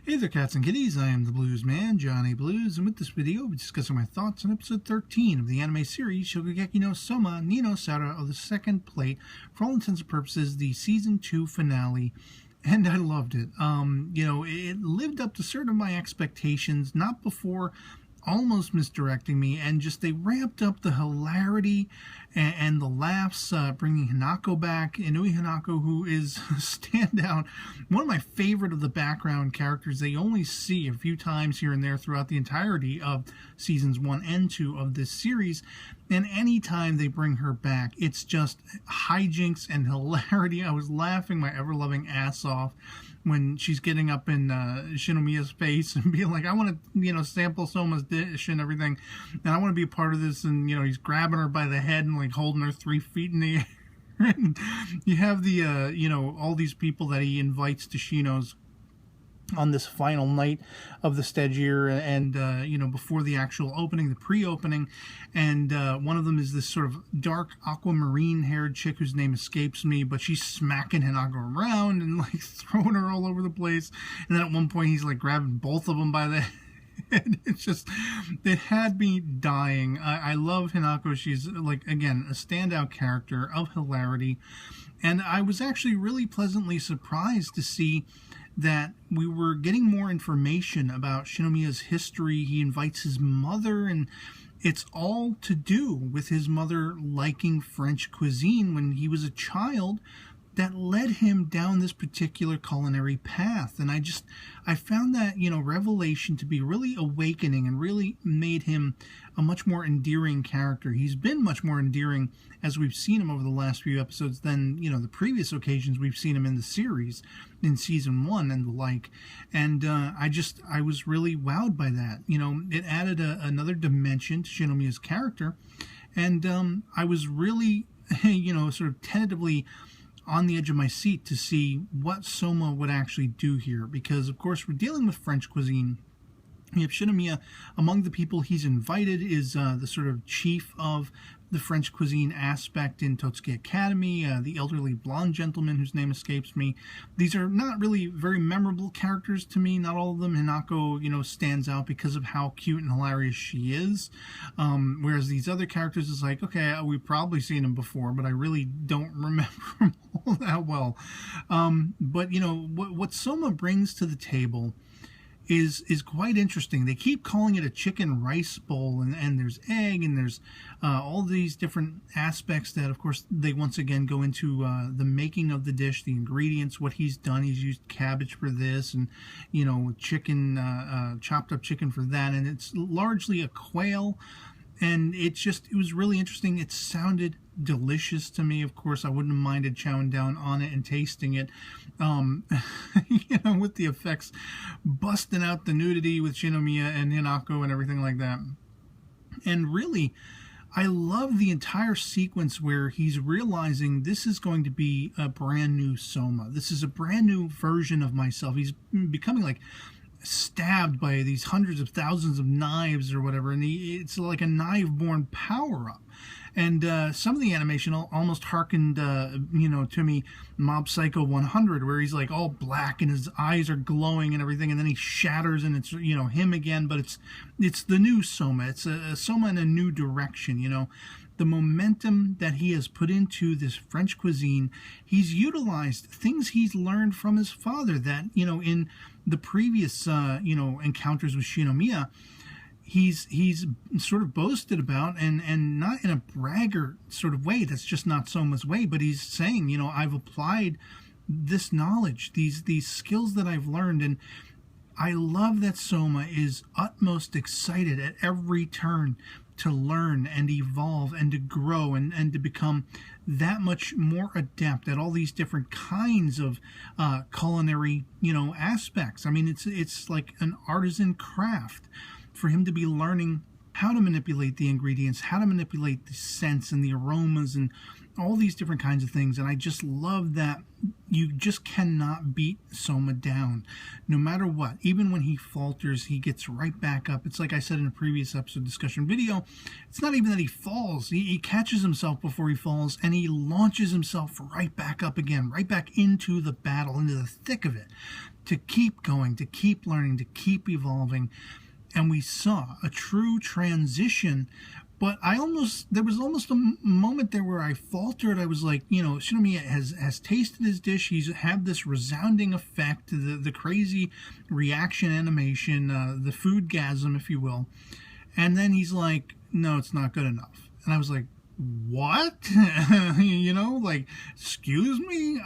Hey there, cats and kitties. I am the Blues Man, Johnny Blues, and with this video, we'll be discussing my thoughts on episode 13 of the anime series Shokugeki no Soma Nino Sara of the Second Plate. For all intents and purposes, the season 2 finale, and I loved it. It lived up to certain of my expectations, not before almost misdirecting me, and just they ramped up the hilarity and the laughs, bringing Hinako back, Inui Hinako, who is a standout, one of my favorite of the background characters they only see a few times here and there throughout the entirety of seasons 1 and 2 of this series, and anytime they bring her back, it's just hijinks and hilarity. I was laughing my ever-loving ass off when she's getting up in Shinomiya's face and being like, I want to, sample Soma's dish and everything, and I want to be a part of this, and, he's grabbing her by the head and, holding her 3 feet in the air, and you have the, all these people that he invites to Shino's on this final night of the Stagiaire, and before the actual opening, the pre-opening, and one of them is this sort of dark aquamarine haired chick whose name escapes me, but she's smacking Hinako around and throwing her all over the place, and then at one point he's grabbing both of them by the head. It's just, it had me dying. I love Hinako. She's again, a standout character of hilarity, and I was actually really pleasantly surprised to see that we were getting more information about Shinomiya's history. He invites his mother, and it's all to do with his mother liking French cuisine when he was a child that led him down this particular culinary path. And I found that, revelation to be really awakening and really made him a much more endearing character. He's been much more endearing as we've seen him over the last few episodes than, the previous occasions we've seen him in the series, in season 1 and the like. And I was really wowed by that. It added another dimension to Shinomiya's character. And I was really, sort of tentatively on the edge of my seat to see what Soma would actually do here, because of course we're dealing with French cuisine. We have Shinomiya, among the people he's invited is the sort of chief of the French cuisine aspect in Totsuki Academy, the elderly blonde gentleman whose name escapes me. These are not really very memorable characters to me, not all of them. Hinako, stands out because of how cute and hilarious she is, whereas these other characters is okay, we've probably seen them before, but I really don't remember them all that well. But what Soma brings to the table is quite interesting. They keep calling it a chicken rice bowl, and there's egg, and there's all these different aspects that, of course, they once again go into the making of the dish, the ingredients, what he's done. He's used cabbage for this, and chicken, chopped up chicken for that, and it's largely a quail. And it was really interesting. It sounded delicious to me. Of course, I wouldn't have minded chowing down on it and tasting it. With the effects, busting out the nudity with Shinomiya and Hinako and everything like that. And really, I love the entire sequence where he's realizing this is going to be a brand new Soma. This is a brand new version of myself. He's becoming stabbed by these hundreds of thousands of knives or whatever, and it's like a knife-born power-up. And some of the animation almost harkened, to me, Mob Psycho 100, where he's all black and his eyes are glowing and everything, and then he shatters and it's, him again, but it's the new Soma. It's a Soma in a new direction, The momentum that he has put into this French cuisine, he's utilized things he's learned from his father that, in the previous, encounters with Shinomiya, he's sort of boasted about, and not in a braggart sort of way. That's just not Soma's way, but he's saying, I've applied this knowledge, these skills that I've learned, and I love that Soma is utmost excited at every turn to learn and evolve and to grow and to become that much more adept at all these different kinds of culinary, aspects. I mean, it's like an artisan craft for him to be learning how to manipulate the ingredients, how to manipulate the scents and the aromas and all these different kinds of things. And I just love that you just cannot beat Soma down, no matter what. Even when he falters, he gets right back up. It's like I said in a previous episode discussion video, it's not even that he falls. He catches himself before he falls, and he launches himself right back up again, right back into the battle, into the thick of it. to keep going, to keep learning, to keep evolving. And we saw a true transition. But there was almost a moment there where I faltered. I was like, Shinomiya has tasted his dish. He's had this resounding effect, the crazy reaction animation, the foodgasm, if you will. And then he's like, no, it's not good enough. And I was like, what? Excuse me?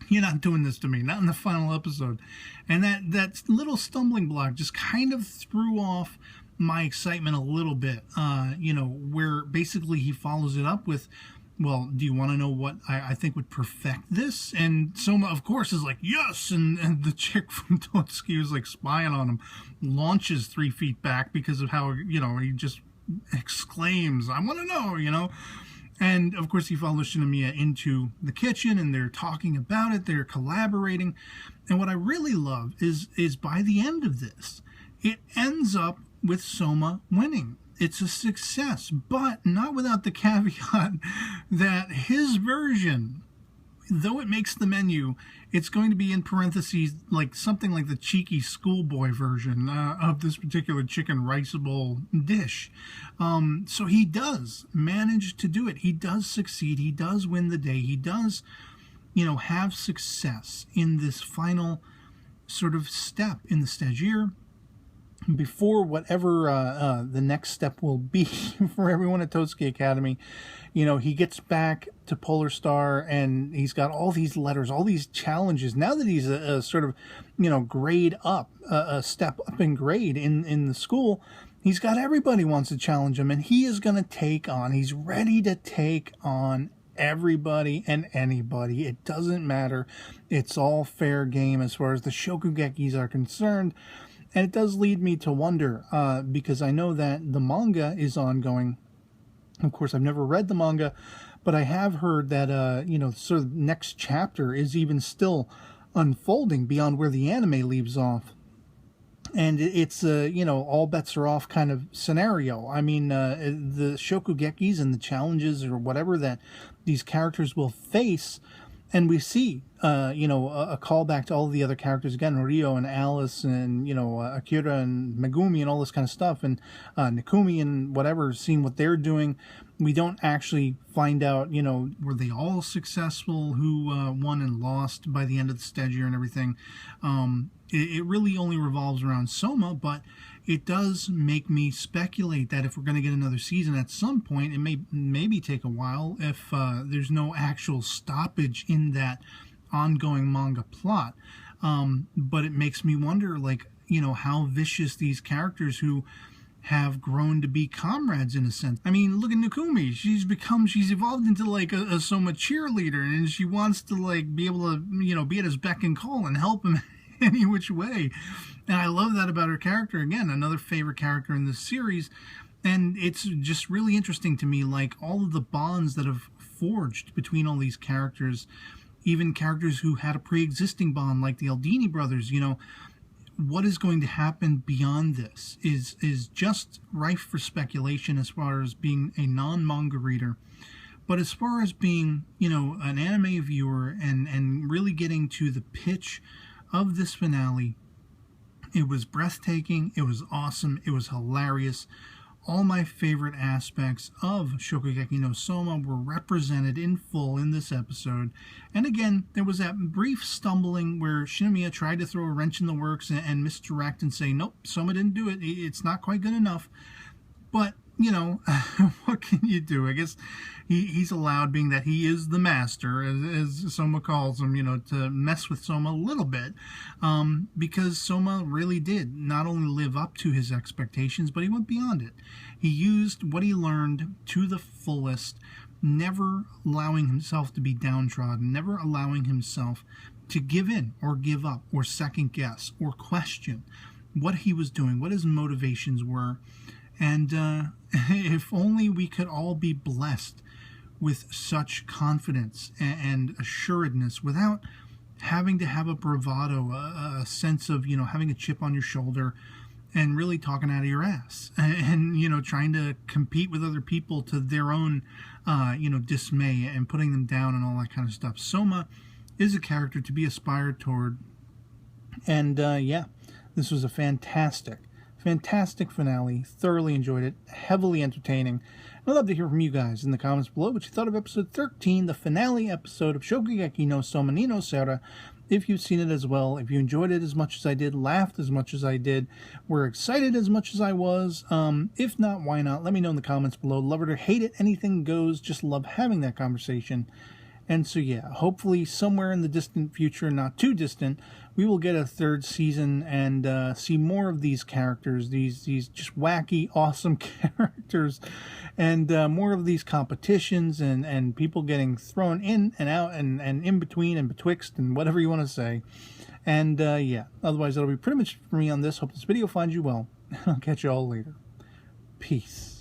You're not doing this to me, not in the final episode. And that little stumbling block just kind of threw off my excitement a little bit, where basically he follows it up with, well, do you want to know what I think would perfect this? And Soma, of course, is like, yes! And the chick from Totsuki, who's like spying on him, launches 3 feet back because of how, he just exclaims, I want to know, And, of course, he follows Shinomiya into the kitchen, and they're talking about it, they're collaborating. And what I really love is by the end of this, it ends up with Soma winning. It's a success, but not without the caveat that his version, though it makes the menu, it's going to be in parentheses like something like the cheeky schoolboy version of this particular chicken rice bowl dish. So he does manage to do it. He does succeed. He does win the day. He does, have success in this final sort of step in the stagiaire, before whatever the next step will be for everyone at Totsuki Academy. He gets back to Polar Star, and he's got all these letters, all these challenges. Now that he's a sort of, grade up, a step up in grade in the school, he's got everybody wants to challenge him, and he is going to he's ready to take on everybody and anybody. It doesn't matter. It's all fair game as far as the Shokugekis are concerned. And it does lead me to wonder, because I know that the manga is ongoing. Of course, I've never read the manga, but I have heard that, sort of next chapter is even still unfolding beyond where the anime leaves off. And it's all bets are off kind of scenario. I mean, the Shokugekis and the challenges or whatever that these characters will face. And we see, a callback to all of the other characters again, Rio and Alice and, Akira and Megumi and all this kind of stuff, and Nikumi and whatever, seeing what they're doing. We don't actually find out, were they all successful, who won and lost by the end of the stagiaire and everything. It really only revolves around Soma, but it does make me speculate that if we're going to get another season at some point, it may maybe take a while if there's no actual stoppage in that ongoing manga plot. But it makes me wonder, how vicious these characters who have grown to be comrades in a sense. I mean, look at Nikumi. She's evolved into a Soma cheerleader, and she wants to be able to, be at his beck and call and help him any which way. And I love that about her character. Again, another favorite character in this series. And it's just really interesting to me, all of the bonds that have forged between all these characters, even characters who had a pre-existing bond, like the Aldini brothers. What is going to happen beyond this is just rife for speculation as far as being a non-manga reader. But as far as being, an anime viewer and really getting to the pitch of this finale, it was breathtaking, it was awesome, it was hilarious. All my favorite aspects of Shokugeki no Soma were represented in full in this episode. And again, there was that brief stumbling where Shinomiya tried to throw a wrench in the works and misdirect and say, nope, Soma didn't do it, it's not quite good enough. But, what can you do? I guess he's allowed, being that he is the master, as Soma calls him, to mess with Soma a little bit, because Soma really did not only live up to his expectations, but he went beyond it. He used what he learned to the fullest, never allowing himself to be downtrodden, never allowing himself to give in or give up or second guess or question what he was doing, what his motivations were. And if only we could all be blessed with such confidence and assuredness without having to have a bravado, a sense of, having a chip on your shoulder and really talking out of your ass and trying to compete with other people to their own, dismay and putting them down and all that kind of stuff. Soma is a character to be aspired toward, And yeah, this was a fantastic finale. Thoroughly enjoyed it. Heavily entertaining. I'd love to hear from you guys in the comments below what you thought of episode 13, the finale episode of Shokugeki no Soma ni no Sara. If you've seen it as well, if you enjoyed it as much as I did, laughed as much as I did, were excited as much as I was, if not, why not? Let me know in the comments below. Love it or hate it, anything goes. Just love having that conversation. And so yeah, hopefully somewhere in the distant future, not too distant, we will get a third season and see more of these characters, these just wacky, awesome characters, and more of these competitions and people getting thrown in and out and in between and betwixt and whatever you want to say. And yeah, otherwise that'll be pretty much for me on this. Hope this video finds you well. I'll catch you all later. Peace.